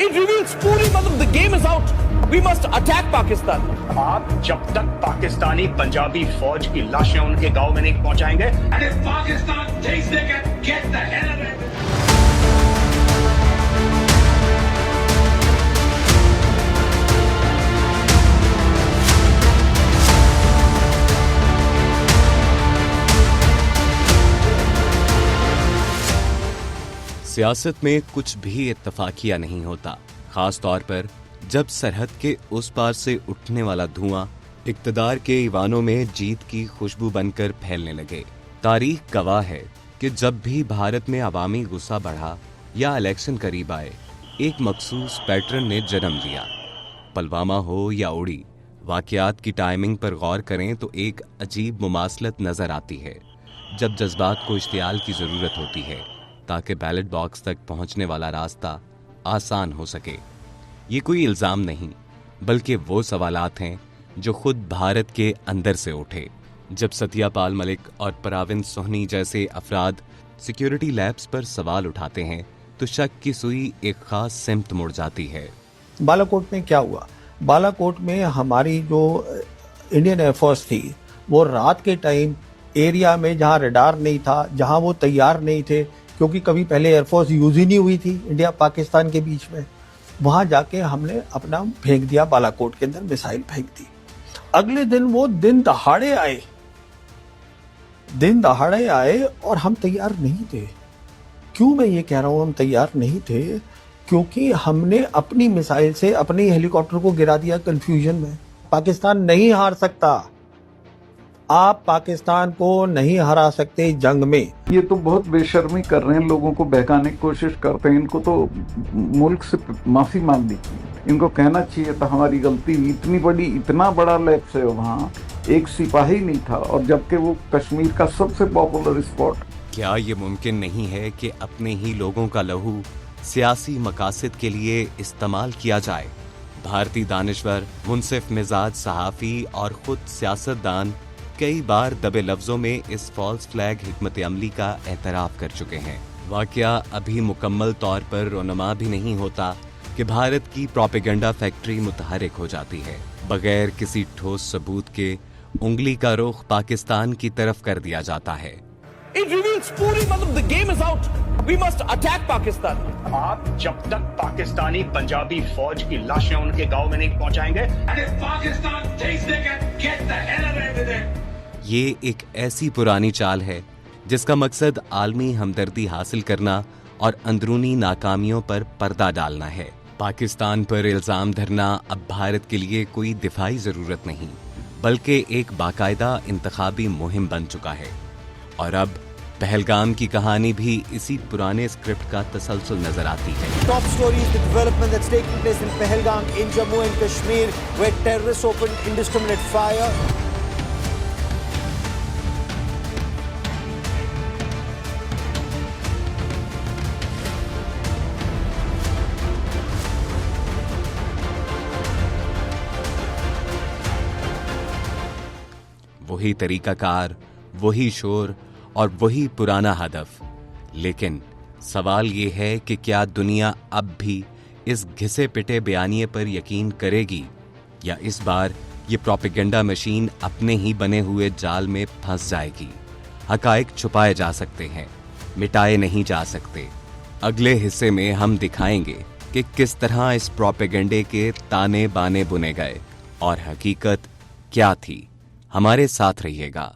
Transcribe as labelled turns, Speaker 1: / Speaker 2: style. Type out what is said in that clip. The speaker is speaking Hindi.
Speaker 1: It reveals पूरी मतलब the game is out. We must attack Pakistan.
Speaker 2: आप जब तक पाकिस्तानी पंजाबी फौज की लाशें उनके गांव में नहीं पहुंचाएंगे,
Speaker 3: And if Pakistan thinks they can get the hell of it.
Speaker 4: सियासत में कुछ भी इत्तफाकिया नहीं होता, खास तौर पर जब सरहद के उस पार से उठने वाला धुआं इक्तदार के ईवानों में जीत की खुशबू बनकर फैलने लगे। तारीख गवाह है कि जब भी भारत में अवामी गुस्सा बढ़ा या इलेक्शन करीब आए, एक मखसूस पैटर्न ने जन्म लिया। पुलवामा हो या उड़ी, वाकयात की टाइमिंग पर गौर करें तो एक अजीब मुमासलत नजर आती है। जब जज्बात को इश्तियाल की जरूरत होती है ताकि बैलेट बॉक्स तक पहुंचने वाला रास्ता आसान हो सके। ये कोई इल्जाम नहीं, बल्कि वो सवालात हैं जो खुद भारत के अंदर से उठे। जब सत्यपाल मलिक और परवीन सोहनी जैसे अफराद सिक्योरिटी लैब्स पर सवाल उठाते हैं तो शक की सुई एक खास सिमत मुड़ जाती है।
Speaker 5: बालाकोट में क्या हुआ? बालाकोट में हमारी जो इंडियन एयरफोर्स थी वो रात के टाइम एरिया में जहां रडार नहीं था, जहां वो तैयार नहीं थे, क्योंकि कभी पहले एयरफोर्स यूज ही नहीं हुई थी इंडिया पाकिस्तान के बीच में, वहां जाके हमने अपना फेंक दिया, बालाकोट के अंदर मिसाइल फेंक दी। अगले दिन वो दिन दहाड़े आए और हम तैयार नहीं थे। क्यों मैं ये कह रहा हूं हम तैयार नहीं थे? क्योंकि हमने अपनी मिसाइल से अपने हेलीकॉप्टर को गिरा दिया कंफ्यूजन में। पाकिस्तान नहीं हार सकता, आप पाकिस्तान को नहीं हरा सकते जंग में।
Speaker 6: ये तो बहुत बेशर्मी कर रहे हैं, लोगों को बहकाने की कोशिश करते हैं। इनको तो मुल्क से माफी मांगनी चाहिए, इनको कहना चाहिए था हमारी गलती। इतना बड़ा लैप्स है, वहाँ एक सिपाही नहीं था, और जबकि वो कश्मीर का सबसे पॉपुलर स्पॉट।
Speaker 4: क्या ये मुमकिन नहीं है कि अपने ही लोगों का लहू सियासी मकासद के लिए इस्तेमाल किया जाए? भारतीय दानिश्वर, मुनसिफ मिजाज सहाफी और खुद सियासतदान कई बार दबे लफ्जों में इस फॉल्स फ्लैग हिकमत अमली का एतराफ कर चुके हैं। वाकया अभी मुकम्मल तौर पर रोनमा भी नहीं होता कि भारत की प्रोपेगेंडा फैक्ट्री मुतहरिक हो जाती है। बगैर किसी ठोस सबूत के उंगली का रुख पाकिस्तान की तरफ कर दिया जाता है।
Speaker 1: It reveals पूरी मतलब the game is out. We must attack Pakistan.
Speaker 2: आप जब तक पाकिस्तानी पंजाबी फौज की लाशें उनके गांव में नहीं पहुंचाएंगे,
Speaker 3: And if Pakistan thinks they can get the hell of it with it.
Speaker 4: ये एक ऐसी पुरानी चाल है जिसका मकसद आलमी हमदर्दी हासिल करना और अंदरूनी नाकामियों पर पर्दा डालना है। पाकिस्तान पर इल्जाम धरना अब भारत के लिए कोई दिफाई जरूरत नहीं, बल्कि एक बाकायदा इंतखाबी मुहिम बन चुका है। और अब पहलगाम की कहानी भी इसी पुराने स्क्रिप्ट का तसलसल नजर आती है।
Speaker 7: Top story is the development that's taking place in Pahalgam in Jammu and Kashmir, where terrorists opened indiscriminate fire.
Speaker 4: वही तरीकाकार, वही शोर और वही पुराना हदफ। लेकिन सवाल ये है कि क्या दुनिया अब भी इस घिसे पिटे बयानिए पर यकीन करेगी, या इस बार ये प्रोपेगेंडा मशीन अपने ही बने हुए जाल में फंस जाएगी? हकायक छुपाए जा सकते हैं, मिटाए नहीं जा सकते। अगले हिस्से में हम दिखाएंगे कि किस तरह इस प्रोपेगेंडे के ताने बाने बुने गए और हकीकत क्या थी। हमारे साथ रहिएगा।